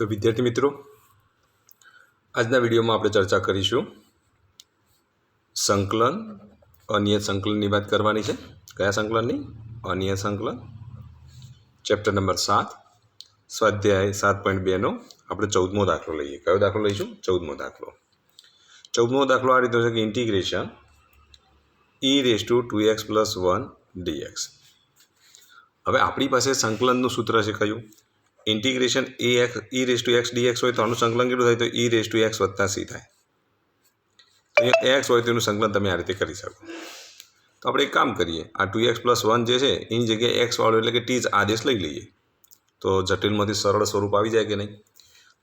तो विद्यार्थी मित्रों, आजना विडियो में આપણે चर्चा કરીશું संकलन अनियत संकलन की बात करवानी है। क्या संकलन नहीं, अनियत संकलन। चैप्टर नंबर 7 स्वाध्याय 7.2 नो આપણે 14મો દાખલો લઈએ। કયો દાખલો લઈશું? 14મો દાખલો। 14મો દાખલો આ રીતનો છે કે ઇન્ટિગ્રેશન e⁻²x + 1 dx। હવે આપણી પાસે સંકલનનું સૂત્ર છે કયું? इंटीग्रेशन e⁻x dx हो तो संकलन के थाय तो e⁻x + c थाय। तो x हो तो संकलन तमे आ रीते करी सको। तो આપણે एक काम करिए, आ 2x + 1 जे छे एनी जग्याए x वाळो एटले के t ज आदेश लई लईए तो जटिलमांथी सरळ स्वरूप आवी जाय के नहीं।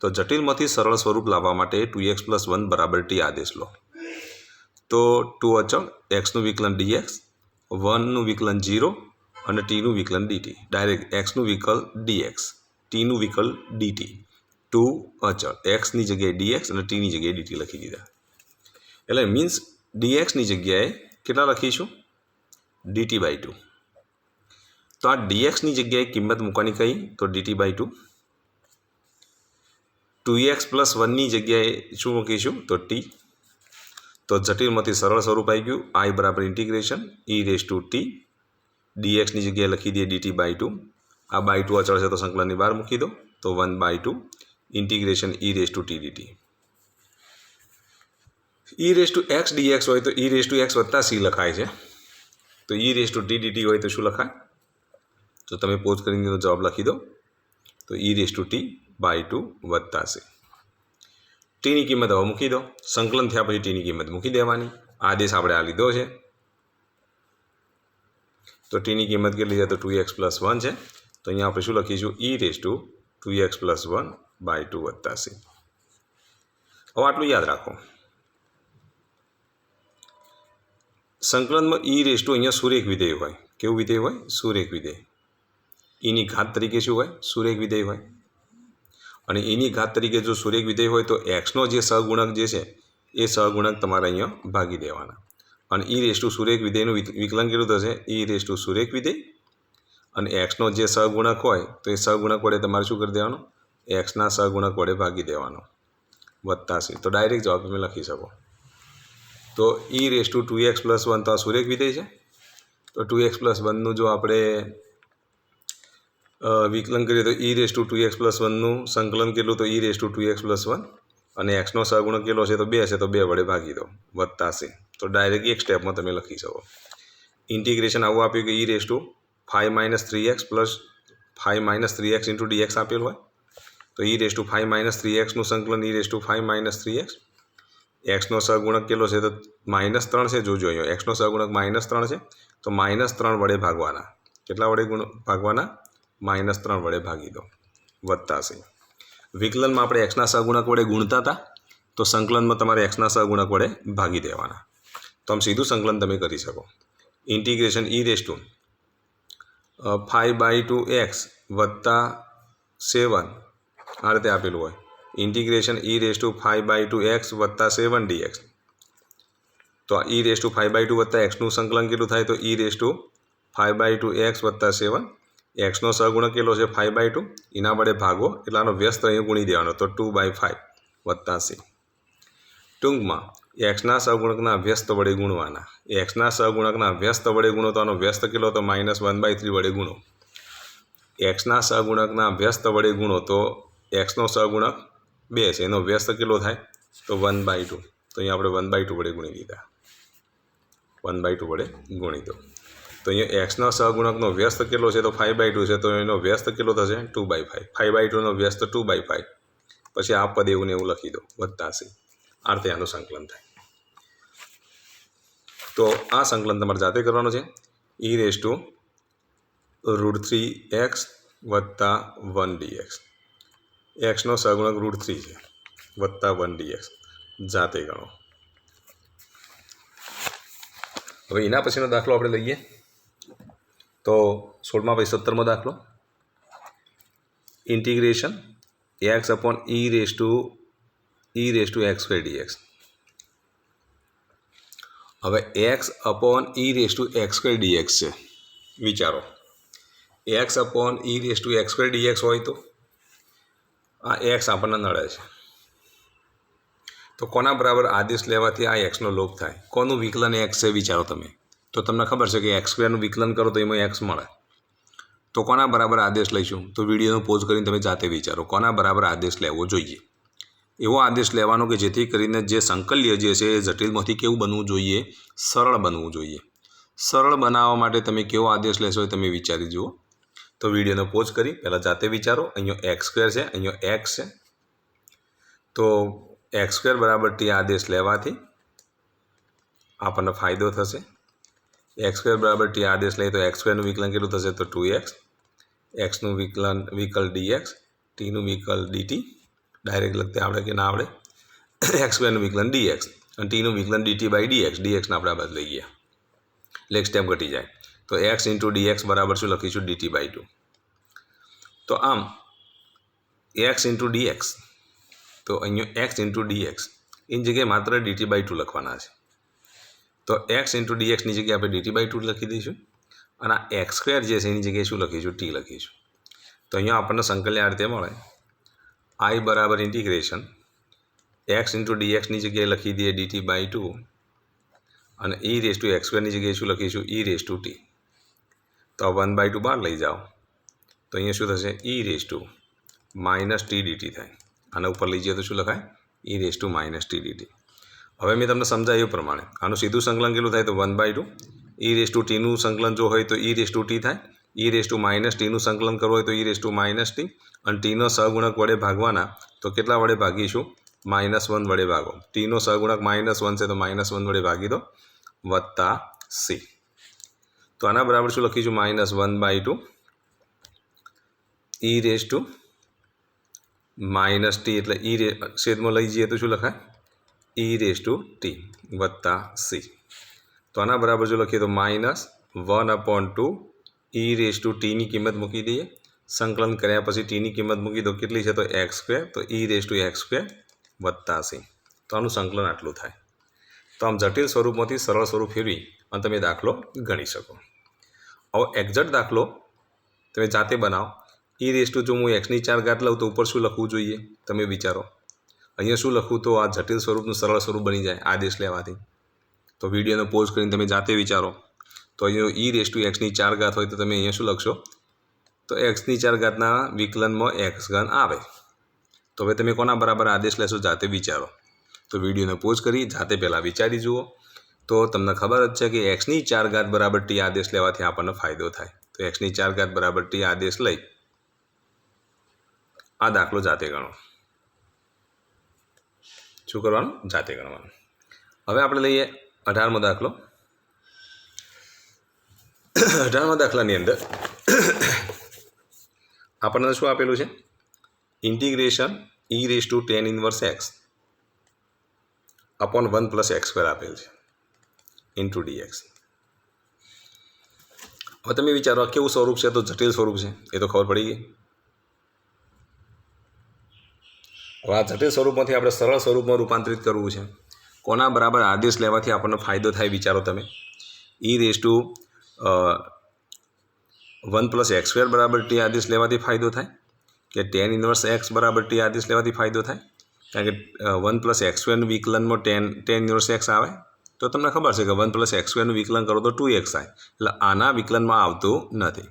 तो जटिलमांथी सरळ स्वरूप लाववा माटे 2x + 1 = t आदेश लो। तो 2 अचल x નું વિકલન dx, 1 નું વિકલન 0 અને t નું વિકલન dt। डायरेक्ट x નું વિકલ dx, t નું વિકલ dt। 2 अचल x ની જગ્યાએ dx અને t ની જગ્યાએ dt લખી દીધા। એટલે મીન્સ dx ની જગ્યાએ કેટલા લખીશું? dt/2। તો આ dx ની જગ્યાએ કિંમત મૂકવાની કઈ? તો dt/2। 2x + 1 ની જગ્યાએ શું મૂકીશું? તો t। તો જટિલમાંથી સરળ સ્વરૂપ આવી ગયું, i = ઇન્ટિગ્રેશન e⁻t dx ની જગ્યાએ લખી દઈએ dt/2। आ /2 अचल है तो संकलन बार मूकी दो तो 1/2 integration e⁻t dt। e⁻x dx हो तो e⁻x + c लखाय है। तो e⁻t dt हो तो शू लखाय? तो तमे पोज करीने जवाब लखी दो तो e⁻t/2 + c। t ની કિંમત હવે મૂકી દો। સંકલન થયા પછી t ની કિંમત મૂકી દેવાની। આદેશ આપણે આ લીધો છે तो t ની કિંમત કેટલી છે? તો 2x + 1 છે। तो अहीं આપણે શું લખીશું? e⁻2x + 1/2 + c। હવે આટલું યાદ રાખો। સંકલનમાં e⁻ અહીંયા સુરેખ વિધેય હોય। કેવું વિધેય હોય? સુરેખ વિધેય। eની ઘાત તરીકે શું હોય? સુરેખ વિધેય હોય। અને eની ઘાત તરીકે જો સુરેખ વિધેય હોય તો x નો જે સહગુણક જે છે એ સહગુણક તમારે અહીંયા ભાગી દેવાના। અને e⁻ સુરેખ વિધેયનું વિકલન કેટલું થશે? e⁻ સુરેખ વિધેય અને एक्सનો જે સહગુણક હોય તો એ સહગુણક વડે તમારે શું કરી દેવાનું? एक्सના સહગુણક વડે ભાગી દેવાનો + c। તો ડાયરેક્ટ જવાબ તમે લખી શકો। તો e⁻2x + 1 તો આ સુરેખ વિધેય છે। તો 2x + 1નું જો આપણે વિકલન કરીએ તો e⁻2x + 1નું સંકલન કેટલું? તો e⁻2x + 1 અને एक्सનો સહગુણક કેટલો છે? તો 2 છે, તો 2 વડે ભાગી દો + c। તો ડાયરેક્ટ એક સ્ટેપમાં તમે લખી શકો। ઇન્ટિગ્રેશન આવું આપ્યું કે e⁻5 - 3x + 5 - 3x × dx આપેલું હોય તો e⁻5 - 3x નું સંકલન e⁻5 - 3x। एक्सનો સહગુણક કેટલો છે? તો -3 છે। જોજો અહીંયા एक्सનો સહગુણક -3 છે તો -3 વડે ભાગવાના। કેટલા વડે ભાગવાના? -3 વડે ભાગી દો + c। વિકલનમાં આપણે एक्सના સહગુણક વડે ગુણતા હતા તો સંકલનમાં તમારે एक्सના સહગુણક વડે ભાગી દેવાના। તો આમ સીધું સંકલન તમે કરી શકો। ઇન્ટિગ્રેશન e⁻5/2x + 7 આ રીતે આપેલું હોય। Integration e⁻5/2x + 7 dx। तो e⁻5/2 + x નું સંકલન કેટલું થાય? તો e⁻5/2x + 7। एक्सનો સહગુણક કેટલો છે? 5/2 એના વડે ભાગો એટલે આનો વ્યસ્ત અહીં ગુણી દેવાનો તો 2/5 + c। ટૂંકમાં एक्सના સહગુણકના વ્યસ્ત વડે ગુણવાના। एक्सના સહગુણકના વ્યસ્ત વડે ગુણો તો આનો વ્યસ્ત કેટલો? તો -1/3 વડે ગુણો। एक्सના સહગુણકના વ્યસ્ત વડે ગુણો તો एक्सનો સહગુણક 2 છે, એનો વ્યસ્ત કેટલો થાય? તો 1/2। તો અહીંયા આપણે 1/2 વડે ગુણી દીધા। 1/2 વડે ગુણી દો તો અહીંયા एक्सના સહગુણકનો વ્યસ્ત કેટલો છે? તો 5/2 છે, તો એનો વ્યસ્ત કેટલો થશે? 2/5। 5/2 નો વ્યસ્ત 2/5 પછી આ પદ એવું ને એવું લખી દો + c। આ રીતે આનું સંકલન થાય। તો આ સંકલન તમારે જાતે કરવાનું છે। e⁻√3x + 1 dx। एक्सનો સહગુણક √3 છે + 1 dx જાતે ગણો। હવે એના પછીનો દાખલો આપણે લઈએ તો 16મા પછી 17મો દાખલો। Integration x/e⁻x² dx। હવે x/e⁻x² dx છે। વિચારો x/e⁻x² dx હોય તો આ એક્સ આપણને નડે છે, તો કોના બરાબર આદેશ લેવાથી આ એક્સનો લોપ થાય? કોનું વિકલન એક્સ છે વિચારો તમે. તો તમને ખબર છે કે એક્સ સ્ક્વેરનું વિકલન કરો તો એમાં એક્સ મળે. તો કોના બરાબર આદેશ લઈશું? તો વિડીયોનો પોઝ કરીને તમે જાતે વિચારો કોના બરાબર આદેશ લેવો જોઈએ. એવો આદેશ લેવાનો કે જેથી કરીને જે સંકલ્ય જે છે એ જટિલમાંથી કેવું બનવું જોઈએ? સરળ બનવું જોઈએ. સરળ બનાવવા માટે તમે કેવો આદેશ લેશો એ તમે વિચારી જુઓ. તો વિડીયોનો પોઝ કરી પહેલાં જાતે વિચારો. અહીંયા એક્સ સ્ક્વેર છે, અહીંયા એક્સ છે, તો એક્સ સ્ક્વેર બરાબર ટી આદેશ લેવાથી આપણને ફાયદો થશે. એક્સ સ્ક્વેર બરાબર ટી આદેશ લઈએ તો એક્સ સ્ક્વેરનું વિકલન કેટલું થશે? તો 2x. એક્સનું વિકલ dx, ટીનું વિકલ dt. ડાયરેક્ટ લખતે આવડે કે ના આવડે? એક્સ સ્ક્વેરનું વિકલન dx અને ટીનું વિકલન dt બાય dx. dxને આપણે આ બાદ લઈ ગયા એટલે એક સ્ટેપ ઘટી જાય. તો x ઇન્ટુ dx બરાબર શું લખીશું? dt by 2. તો આમ x ઇન્ટુ dx, તો અહીંયા x ઇન્ટુ dx એની જગ્યાએ માત્ર dt બાય 2 લખવાના છે. તો x ઇન્ટુ dxની જગ્યાએ આપણે dt બાય 2 લખી દઈશું અને આ એક્સ સ્ક્વેર જે છે એની જગ્યાએ શું લખીશું? ટી લખીશું. તો અહીંયા આપણને સંકલ્ય આ રીતે મળે. I બરાબર ઇન્ટિગ્રેશન x ઇન્ટુ dxની જગ્યાએ લખી દઈએ dt બાય 2 અને e રેસ ટુ એક્સ સ્ક્વેરની જગ્યાએ શું લખીશું? e raise to T. તો 1/2 બહાર લઈ જાઓ તો અહીંયા શું થશે? e raise to minus T DT થાય. આના ઉપર લઈ જઈએ તો શું લખાય? e raise to minus T DT. હવે મેં તમને સમજાવ્યું પ્રમાણે આનું સીધું સંકલન કેટલું થાય? તો 1/2. e રેસ ટુ ટીનું સંકલન જો હોય તો e રેસ ટુ ટી થાય. e રેસ ટુ માઇનસ ટીનું સંકલન કરવું હોય તો e raise to minus T. અને ટીનો સહગુણક વડે ભાગવાના તો કેટલા વડે ભાગીશું? -1 વડે ભાગો. ટીનો સહગુણક -1 છે તો -1 વડે ભાગી દો વત્તા સી. તો આના બરાબર શું લખીશું? -1/2 e raise to minus T એટલે છેદમાં લઈ જઈએ તો શું લખાય? e રેસ ટુ ટી વત્તા સી. તો આના બરાબર જો લખીએ તો -1/2 e રેસ ટુ ટીની કિંમત મૂકી દઈએ. સંકલન કર્યા પછી ટીની કિંમત મૂકી દો. કેટલી છે? તો એક્સ સ્ક્વેર. તો e raise to x square વત્તા સી. તો આનું સંકલન આટલું થાય. તો આમ જટિલ સ્વરૂપમાંથી સરળ સ્વરૂપ ફેરવી અને તમે દાખલો ગણી શકો. હવે એક્ઝેક્ટ દાખલો તમે જાતે બનાવો. e રેસ ટુ જો હું એક્સની 4 ઘાત લઉં તો ઉપર શું લખવું જોઈએ? તમે વિચારો. અહીંયા શું લખવું તો આ જટિલ સ્વરૂપનું સરળ સ્વરૂપ બની જાય આદેશ લેવાથી? તો વિડીયોનો પોઝ કરીને તમે જાતે વિચારો. તો અહીંયા e રેસ ટુ એક્સની 4 ઘાત હોય તો તમે અહીંયા શું લખશો? તો એક્સની 4 ઘાતના વિકલનમાં એક્સ ઘન આવે. તો હવે તમે કોના બરાબર આદેશ લેશો? જાતે વિચારો. તો વિડીયોને પોઝ કરી જાતે પહેલાં વિચારી જુઓ. તો તમને ખબર જ છે કે એક્સની 4 ઘાત બરાબર ટી આદેશ લેવાથી આપણને ફાયદો થાય. તો એક્સની 4 ઘાત બરાબર ટી આદેશ લઈ આ દાખલો જાતે ગણો. શું કરવાનું? જાતે ગણવાનું. હવે આપણે લઈએ 18મો દાખલો. 18મા દાખલાની અંદર આપણને શું આપેલું છે? Integration e raise to tan inverse x upon 1 + x² આપેલ છે ઇન્ટુ dx. હવે તમે વિચારો આ કેવું સ્વરૂપ છે? તો જટિલ સ્વરૂપ છે એ તો ખબર પડી ગઈ. હવે આ જટિલ સ્વરૂપમાંથી આપણે સરળ સ્વરૂપમાં રૂપાંતરિત કરવું છે. કોના બરાબર આદેશ લેવાથી આપણને ફાયદો થાય વિચારો તમે? e રેસ ટુ 1 + x² બરાબર ટી આદેશ લેવાથી ફાયદો થાય કે tan ઇન્વર્સ x બરાબર ટી આદેશ લેવાથી ફાયદો થાય? કારણ કે 1 + x² વિકલનમાં tan ઇન્વર્સ x આવે. તો તમને ખબર છે કે 1 + x² વિકલન કરો તો 2x થાય. એટલે આના વિકલનમાં આવતું નથી.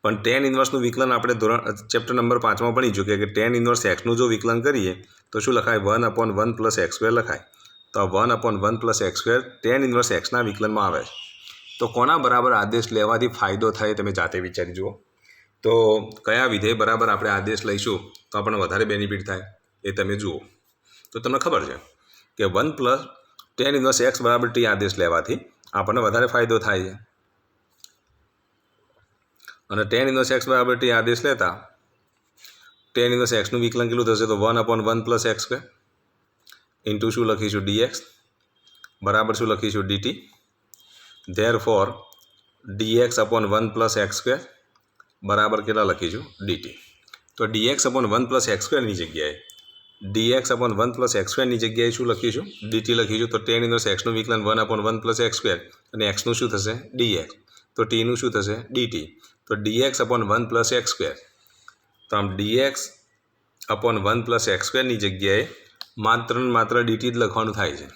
પણ tan ઇન્વર્સનું વિકલન આપણે ચેપ્ટર નંબર 5માં ભણી ચૂક્યા કે tan ઇન્વર્સ xનું જો વિકલન કરીએ તો શું લખાય? 1/1 + x² લખાય. તો આ 1/1 + x² tan ઇન્વર્સ xના વિકલનમાં આવે છે. તો કોના બરાબર આદેશ લેવાથી ફાયદો થાય તમે જાતે વિચારી જુઓ. તો કયા વિધેય બરાબર આપણે આદેશ લઈશું તો આપણને વધારે બેનિફિટ થાય એ તમે જુઓ. તો તમને ખબર છે કે 1 + tan ઇન્વર્સ x બરાબર ટી આદેશ લેવાથી આપણને વધારે ફાયદો થાય છે. અને tan ઇન્વર્સ x બરાબર ટી આદેશ લેતા tan ઇન્વર્સ xનું વિકલન કેટલું થશે? તો 1/1 + x² ઇન્ટુ શું લખીશું? dx બરાબર શું લખીશું? dt. ધેરફોર dx/1 + x² બરાબર કેટલા લખીશું? dt. તો dx/1 + x² ની જગ્યાએ dx/1 + x² ની જગ્યાએ શું લખીશું? dt લખીશું. તો tan ઇન્વર્સ xનું વિકલન 1/1 + x² અને xનું શું થશે? dx. તો tનું શું થશે? dt. તો dx/1 + x². તો આમ dx अपॉन 1 + x² जग्याए मात्र ने मात्र dt ज लखवानुं थाय छे।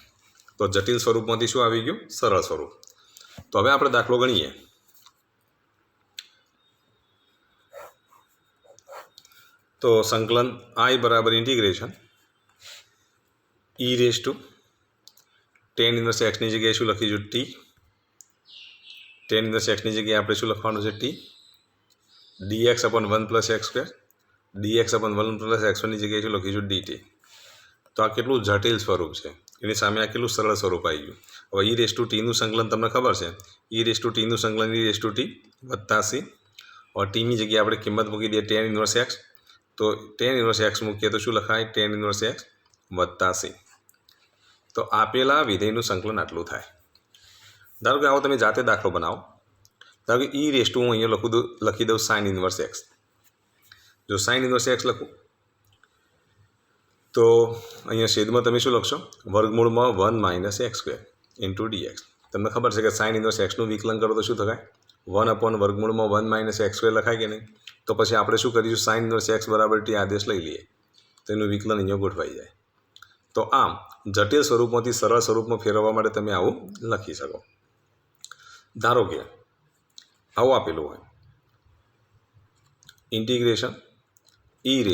तो जटिल स्वरूपमांथी शुं आवी गयुं? सरल स्वरूप। तो हवे आपणे दाखलो गणीए। तो संकलन I बराबर इंटीग्रेशन e tan 1x ની જગ્યાએ શું લખીશું? t tan 1x ની જગ્યાએ આપણે શું લખવાનું છે? t dx upon 1 + x² dx upon 1 + x² ની જગ્યાએ શું લખીશું? dt। તો આ કેટલું જટિલ સ્વરૂપ છે, એની સામે આ કેટલું સરળ સ્વરૂપ આવી ગયું। હવે e⁻t નું સંકલન તમને ખબર છે, e⁻t નું સંકલન e⁻t વત્તા c, और t ની જગ્યાએ આપણે કિંમત મૂકી દઈએ tan 1x, તો tan 1x મૂકીએ તો શું લખાય? tan 1x વત્તા c। તો આપેલા વિધેયનું સંકલન આટલું થાય। ધારો કે આવો તમે જાતે દાખલો બનાવો। ધારો કે e⁻ હું અહીંયા લખી દઉં sin 1x। જો sin 1x લખું તો અહીંયા છેદમાં તમે શું લખશો? વર્ગમૂળમાં 1 - x² * dx। તમને ખબર છે કે sin 1x નું વિકલન કરો તો શું થાય? 1 upon વર્ગમૂળમાં 1 - x² લખાય કે નહીં? તો પછી આપણે શું કરીશું? sin 1x = t આદેશ લઈ લઈએ તો એનું વિકલન અહીંયા ગોઠવાઈ જાય। તો આમ જટિલ સ્વરૂપમાંથી સરળ સ્વરૂપમાં ફેરવવા માટે તમે આવું લખી શકો। ધારો કે આવું આપેલું હોય ઇન્ટિગ્રેશન e⁻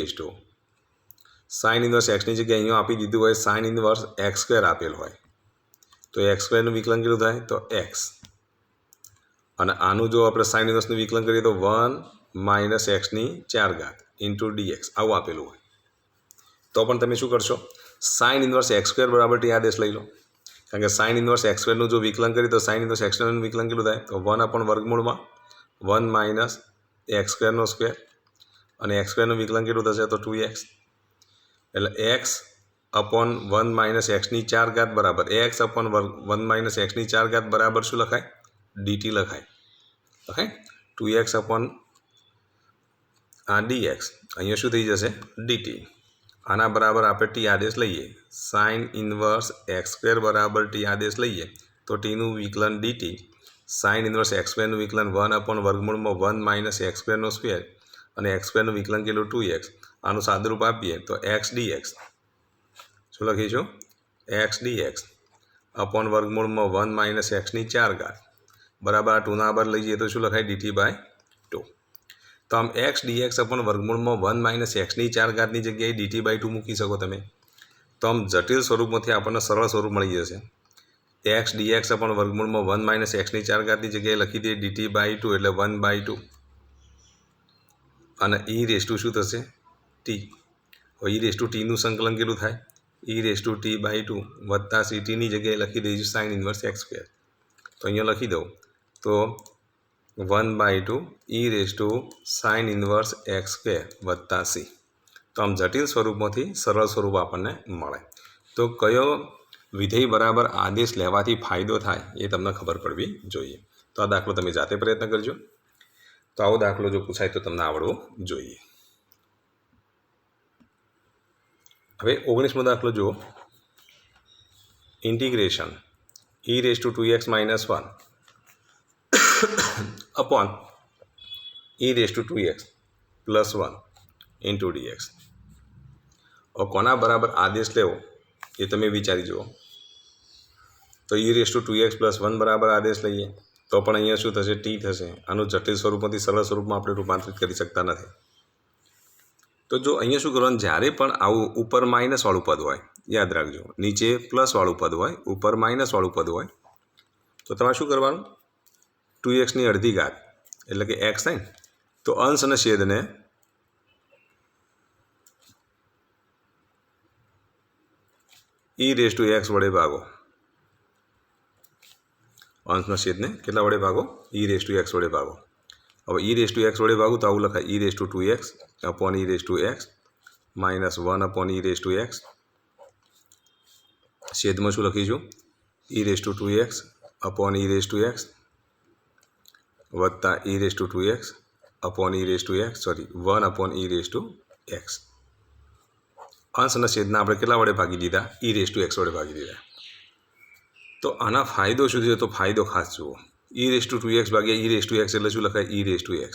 sin 1x ની જગ્યાએ અહીંયા આપી દીધું હોય sin 1x² આપેલ હોય તો x² નું વિકલન કેટલું થાય? તો x। અને આનું જો આપણે sin 1 નું વિકલન કરીએ તો 1 - x⁴ * dx આવું આપેલું હોય તો પણ તમે શું કરશો? sin 1x² = t આદેશ લઈ લો, કારણ કે sin 1x² નું જો વિકલન કરીએ તો sin 1x² નું વિકલન કેટલું થાય? તો 1 upon વર્ગમૂળમાં 1 - x²² અને x² નું વિકલન કેટલું થશે? તો 2x। એટલે x upon 1 - x⁴ બરાબર x upon 1 - x⁴ બરાબર શું લખાય? dt લખાય। ઓકે, 2x upon આ dx અહીંયા શું થઈ જશે? dt। આના બરાબર આપણે t આદેશ લઈએ, sin 1x² બરાબર t આદેશ લઈએ તો t નું વિકલન dt, sin 1x² નું વિકલન 1 upon વર્ગમૂળમાં 1 - x²² અને x² નું વિકલન કેટલું? 2x। આનું સાદુરૂપ આપીએ તો x dx શું લખીશું? x dx upon વર્ગમૂળમાં 1 - x⁴ બરાબર આ 2 ના બરાબર લઈ જઈએ તો શું લખાય? dt/2। તો આમ x dx upon વર્ગમૂળમાં 1 - x⁴ ની જગ્યાએ dt/2 મૂકી શકો તમે। તો આમ જટિલ સ્વરૂપમાંથી આપણને સરળ સ્વરૂપ મળી જશે। x dx upon વર્ગમૂળમાં 1 - x⁴ ની જગ્યાએ લખી દઈએ dt/2 એટલે 1/2 અને e⁻ શું થશે? t। હવે e⁻t નું સંકલન કેટલું થાય? e⁻t/2 વત્તા ct ની જગ્યાએ લખી દઈશું sin 1x²। તો અહીંયા લખી દઉં તો 1/2 e⁻sin 1x² વત્તા c। તો આમ જટિલ સ્વરૂપમાંથી સરળ સ્વરૂપ આપણને મળે। તો કયો વિધેય બરાબર આદેશ લેવાથી ફાયદો થાય એ તમને ખબર પડવી જોઈએ। તો આ દાખલો તમે જાતે પ્રયત્ન કરજો। તો આવો દાખલો જો પૂછાય તો તમને આવડવો જોઈએ। હવે 19મો દાખલો જુઓ, integration e⁻2x - 1 upon e⁻2x + 1 * dx। હવે કોના બરાબર આદેશ લેવો એ તમે વિચારી જુઓ। તો e⁻2x + 1 બરાબર આદેશ લઈએ તો પણ અહીંયા શું થશે? t થશે। આનું જટિલ સ્વરૂપમાંથી સરળ સ્વરૂપમાં આપણે રૂપાંતરિત કરી શકતા નથી। તો જો અહીંયા શું કરવાનું? જ્યારે પણ આવું ઉપર માઇનસવાળું પદ હોય, યાદ રાખજો, નીચે પ્લસવાળું પદ હોય, ઉપર માઇનસવાળું પદ હોય તો તમારે શું કરવાનું? 2x ની અડધી ઘાત એટલે કે x થાય ને, તો અંશ અને છેદને e⁻x વડે ભાગો। અંશના છેદને કેટલા વડે ભાગો? e⁻x વડે ભાગો। હવે e⁻x વડે ભાગું તો આવું લખાય e⁻2x upon e⁻x -1 upon e⁻x છેદમાં શું લખીશું? e⁻2x upon e⁻x વત્તા e⁻2x upon e⁻x 1 upon e⁻x। અંશ અને છેદના આપણે કેટલા વડે ભાગી દીધા? e⁻x વડે ભાગી દીધા। તો આના ફાયદો શું છે? તો ફાયદો ખાસ જુઓ, e⁻2x ભાગ્યા e⁻x એટલે શું લખાય? e⁻x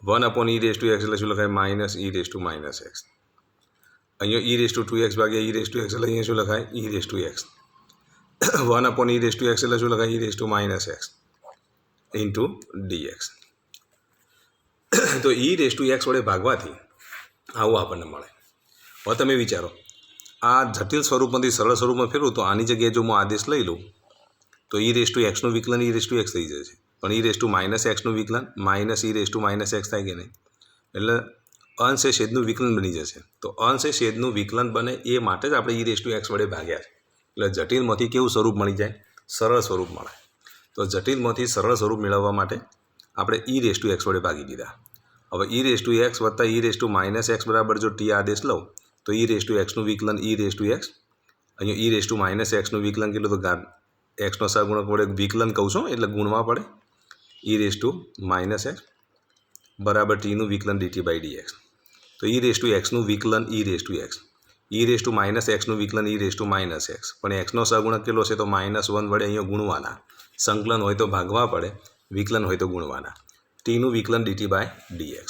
1 upon e⁻x એટલે શું લખાય? -e⁻x। અહીંયા e⁻² ભાગ્યા e⁻x એટલે અહીંયા શું લખાય e⁻x 1 e⁻x એટલે શું લખાય e⁻−x ઇન્ટુ dx. તો e⁻x વડે ભાગવાથી આવું આપણને મળે. હવે તમે વિચારો, આ જટિલ સ્વરૂપમાંથી સરળ સ્વરૂપમાં ફેરવું તો આની જગ્યાએ જો હું આદેશ લઈ લઉં તો e⁻xનું વિકલન e⁻x થઈ જશે, પણ e⁻−xનું વિકલન -e⁻−x થાય કે નહીં, એટલે અંશ એ છેદનું વિકલન બની જશે. તો અંશ એ છેદનું વિકલન બને એ માટે જ આપણે e⁻x વડે ભાગ્યા છે. એટલે જટિલમાંથી કેવું સ્વરૂપ મળી જાય? સરળ સ્વરૂપ મળે. તો જટિલમાંથી સરળ સ્વરૂપ મેળવવા માટે આપણે e⁻x વડે ભાગી દીધા. હવે e⁻x વત્તા e⁻−x બરાબર જો t આદેશ લઉં તો e⁻xનું વિકલન e⁻x, અહીંયા e⁻−xનું વિકલન કેટલું? તો એક્સનો સહગુણક વડે વિકલન કહું છું એટલે ગુણવા પડે. e⁻−x બરાબર ટીનું વિકલન dt/dx. તો e⁻xનું વિકલન e⁻x, e⁻−xનું વિકલન e⁻−x, પણ એક્સનો સહગુણક કેટલો છે? તો -1 વડે અહીંયા ગુણવાના. સંકલન હોય તો ભાગવા પડે, વિકલન હોય તો ગુણવાના. ટીનું વિકલન dt/dx.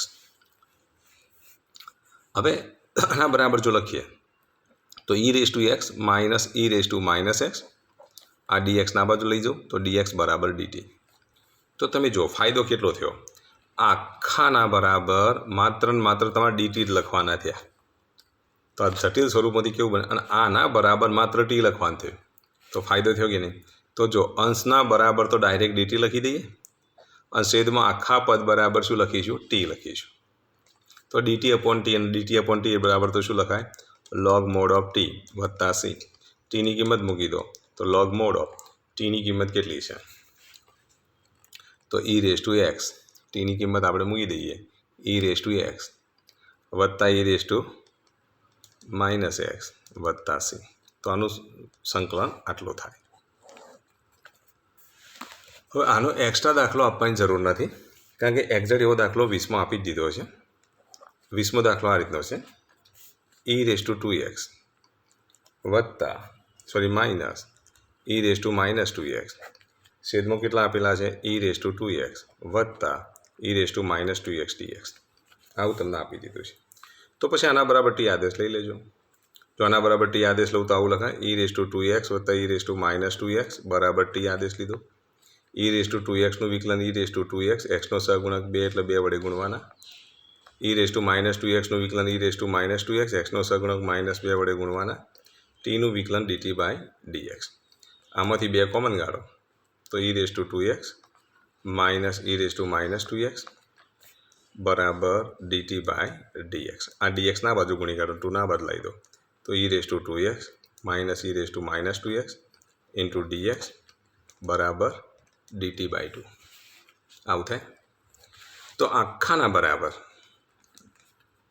હવે આના બરાબર જો લખીએ તો e⁻x માઇનસ e⁻−x, આ dxના બાજુ લઈ જાઉં તો dx બરાબર dt. તો તમે જો ફાયદો કેટલો થયો? આખાના બરાબર માત્ર ને માત્ર તમારે dt જ લખવાના થયા. તો આ જટિલ સ્વરૂપમાંથી કેવું બને? અને આના બરાબર માત્ર t લખવાનું થયું. તો ફાયદો થયો કે નહીં? તો જો અંશના બરાબર તો ડાયરેક્ટ dt લખી દઈએ, અને છેદમાં આખા પદ બરાબર શું લખીશું? t લખીશું. તો dt/t અને dt/t બરાબર તો શું લખાય? log mod of t વત્તા c. ટીની કિંમત મૂકી દો તો log mod of ટીની કિંમત કેટલી છે? તો e⁻x, ટીની કિંમત આપણે મૂકી દઈએ e⁻x વત્તા e⁻−x વત્તા c. તો આનું સંકલન આટલું થાય. હવે આનો એક્સ્ટ્રા દાખલો આપવાની જરૂર નથી, કારણ કે એક્ઝેક્ટ એવો દાખલો 20માં આપી જ દીધો છે. 20મો દાખલો આ રીતનો છે, e⁻2x વત્તા માઇનસ e⁻−2x છેદમાં કેટલા આપેલા છે? e⁻2x વત્તા e⁻−2x dx. આવું તમને આપી દીધું છે. તો પછી આના બરાબર t આદેશ લઈ લેજો. જો આના બરાબર t આદેશ લઉં તો આવું લખાય e⁻2x વત્તા e⁻−2x બરાબર t આદેશ લીધો. e⁻2xનું વિકલન e⁻2x, એક્સનો સહગુણક 2 એટલે 2 વડે ગુણવાના. e⁻−2xનું વિકલન e⁻−2x, એક્સનો સહગુણક -2 વડે ગુણવાના. ટીનું વિકલન dt/dx. આમાંથી 2 કોમન કાઢો તો e⁻2x માઇનસ e⁻−2x બરાબર dt/dx. આ dxના બાજુ ગુણી કાઢો, 2ના બદલાઈ દો તો e⁻2x minus e⁻−2x into dx બરાબર dt/2. આવું થાય. તો આખાના બરાબર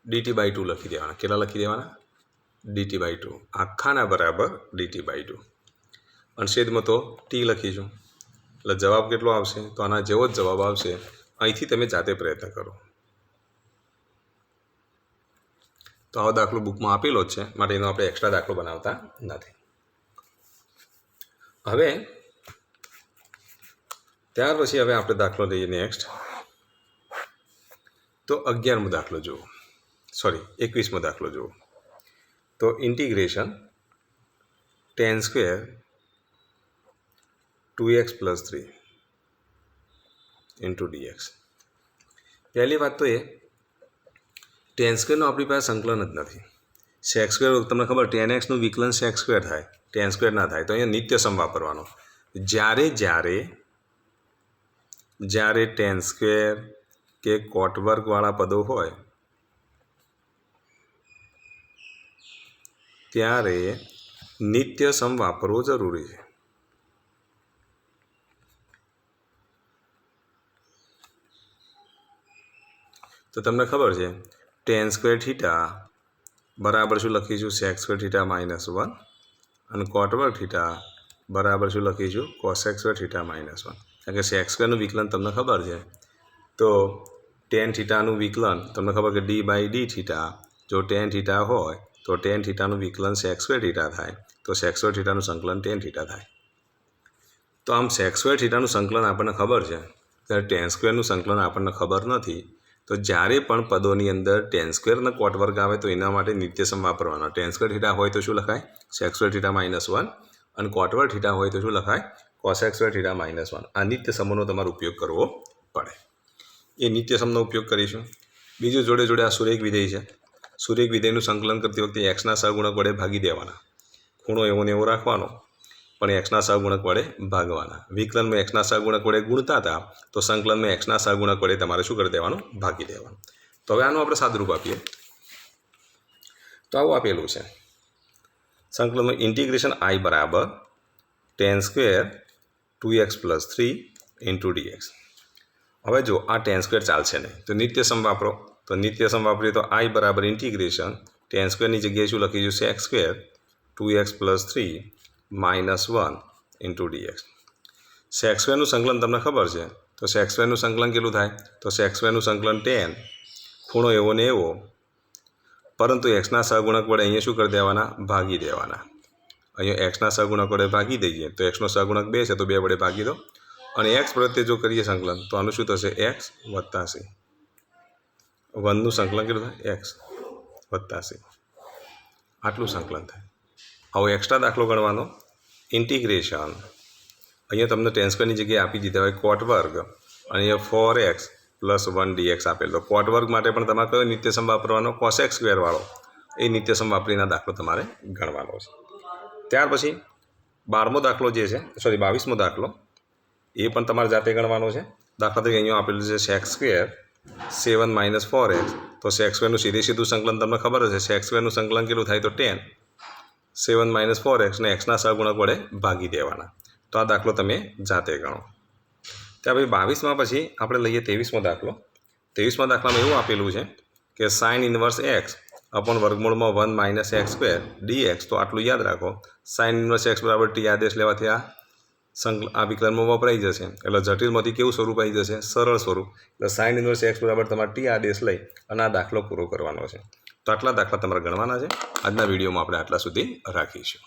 dt/2 લખી દેવાના. કેટલા લખી દેવાના? dt/2. આખાના બરાબર dt/2. અને છેદમાં તો t લખીશું. એટલે જવાબ કેટલો આવશે? તો આના જેવો જ જવાબ આવશે. અહીંથી તમે જાતે પ્રયત્ન કરો. તો આવો દાખલો બુકમાં આપેલો જ છે, માટે એનો આપણે એક્સ્ટ્રા દાખલો બનાવતા નથી. હવે ત્યાર પછી આપણે દાખલો લઈએ નેક્સ્ટ. તો 11મો દાખલો જુઓ, 21મો દાખલો જુઓ. તો integration tan² 2x + 3 into dx. પહેલી વાત તો એ tan² આપણી પાસે સંકલન જ નથી. sec² તમને ખબર, tan x નું વિકલન sec² થાય, tan² ના થાય. તો અહીંયા નિત્ય સમ વાપરવાનો. જ્યારે tan² કે cot વર્ગવાળા પદો હોય ત્યારે નિત્ય સમ વાપરવો જરૂરી છે. તો તમને ખબર છે tan² થીટા બરાબર શું લખીશું? sec² થીટા -1 અને cot વર્ગ થીટા બરાબર શું લખીશું? cosec² theta -1. કારણ કે sec² નું વિકલન તમને ખબર છે. તો tan થીટાનું વિકલન તમને ખબર કે d/d થીટા. જો tan થીટા હોય તો tan થીટાનું વિકલન sec² થીટા થાય, તો sec² થીટાનું સંકલન tan થીટા થાય. તો આમ sec² થીટાનું સંકલન આપણને ખબર છે, ત્યારે tan² નું સંકલન આપણને ખબર નથી. તો તો જ્યારે પણ પદોની અંદર ટેન સ્ક્વેરનો કોટ વર્ગ આવે તો એના માટે નિત્યસમ વાપરવાનો. ટેન સ્ક્વેર થીટા હોય તો શું લખાય? સેક સ્ક્વેર થીટા -1 અને કોટ વર્ગ થીટા હોય તો શું લખાય? Cosec square theta -1. આ નિત્યસમોનો તમારે ઉપયોગ કરવો પડે. એ નિત્યસમનો ઉપયોગ કરીશું. બીજું જોડે જોડે આ સુરેખ વિધેય છે. સુરેખ વિધેયનું સંકલન કરતી વખતે એક્સના સહગુણક વડે ભાગી દેવાના. ખૂણો એવો ને એવો રાખવાનો, પણ એક્સના સહગુણક વડે ભાગવાના. વિકલનમાં એક્સના સહગુણક વડે ગુણતા હતા તો સંકલનમાં એક્સના સહગુણક વડે તમારે શું કરી દેવાનું? ભાગી દેવાનું. તો હવે આનું આપણે સાદુરૂપ આપીએ. તો આવું આપેલું છે. સંકલનમાં ઇન્ટિગ્રેશન I બરાબર ટેન સ્ક્વેર 2x + 3 × dx. હવે જો આ ટેન સ્ક્વેર ચાલશે નહીં તો નિત્યસમ વાપરો. તો નિત્યસમ વાપરીએ તો I બરાબર ઇન્ટિગ્રેશન ટેન સ્ક્વેરની જગ્યાએ શું લખીશું? સેક સ્ક્વેર 2x + 3 -1 × dx. સેક સ્ક્વેરનું સંકલન તમને ખબર છે. તો સેક સ્ક્વેરનું સંકલન કેટલું થાય? તો સેક સ્ક્વેરનું સંકલન 10, ખૂણો એવો ને એવો, પરંતુ એક્સના સહગુણક વડે અહીંયા શું કરી દેવાના? ભાગી દેવાના. અહીંયા એક્સના સહગુણક વડે ભાગી દઈએ તો એક્સનો સહગુણક 2 છે તો 2 વડે ભાગી દો. અને એક્સ પ્રત્યે જો કરીએ સંકલન તો આનું શું થશે? એક્સ વત્તા c. 1નું સંકલન કેટલું થાય? એક્સ વત્તા c. આટલું સંકલન થાય. હવે એક્સ્ટ્રા દાખલો ગણવાનો. ઇન્ટિગ્રેશન અહીંયા તમને ટેન સ્ક્વેરની જગ્યાએ આપી દીધા હોય કોટ વર્ગ અને અહીંયા 4x + 1 dx આપેલો. કોટ વર્ગ માટે પણ તમારે કયો નિત્યસમ વાપરવાનો? કોસેક સ્ક્વેરવાળો. એ નિત્યસમ વાપરીને દાખલો તમારે ગણવાનો છે. ત્યાર પછી 22મો દાખલો જે છે, 22મો દાખલો, એ પણ તમારે જાતે ગણવાનો છે. દાખલા તરીકે અહીંયા આપેલું છે સેક સ્ક્વેર 7 - 4x. તો સેક સ્ક્વેરનું સીધું સંકલન તમને ખબર હશે. સેક સ્ક્વેરનું સંકલન કેટલું થાય? તો 10. 7 - 4x ને એક્સના સહગુણક વડે ભાગી દેવાના. તો આ દાખલો તમે જાતે ગણો. ત્યાં પછી 22માં પછી આપણે લઈએ 23મો દાખલો. 23મા દાખલામાં એવું આપેલું છે કે સાઇન ઇન્વર્સ x અપોન વર્ગમૂળમાં 1 - x² dx. તો આટલું યાદ રાખો. સાઇન ઇન્વર્સ x બરાબર t આદેશ લેવાથી આ વિકલનમાં વપરાઈ જશે. એટલે જટિલમાંથી કેવું સ્વરૂપ આવી જશે? સરળ સ્વરૂપ. એટલે સાઇન ઇન્વર્સ x બરાબર તમારે t આદેશ લઈ અને આ દાખલો પૂરો કરવાનો છે. તો આટલા દાખલા તમારે ગણવાના છે. આજના વિડીયોમાં આપણે આટલા સુધી રાખીશું.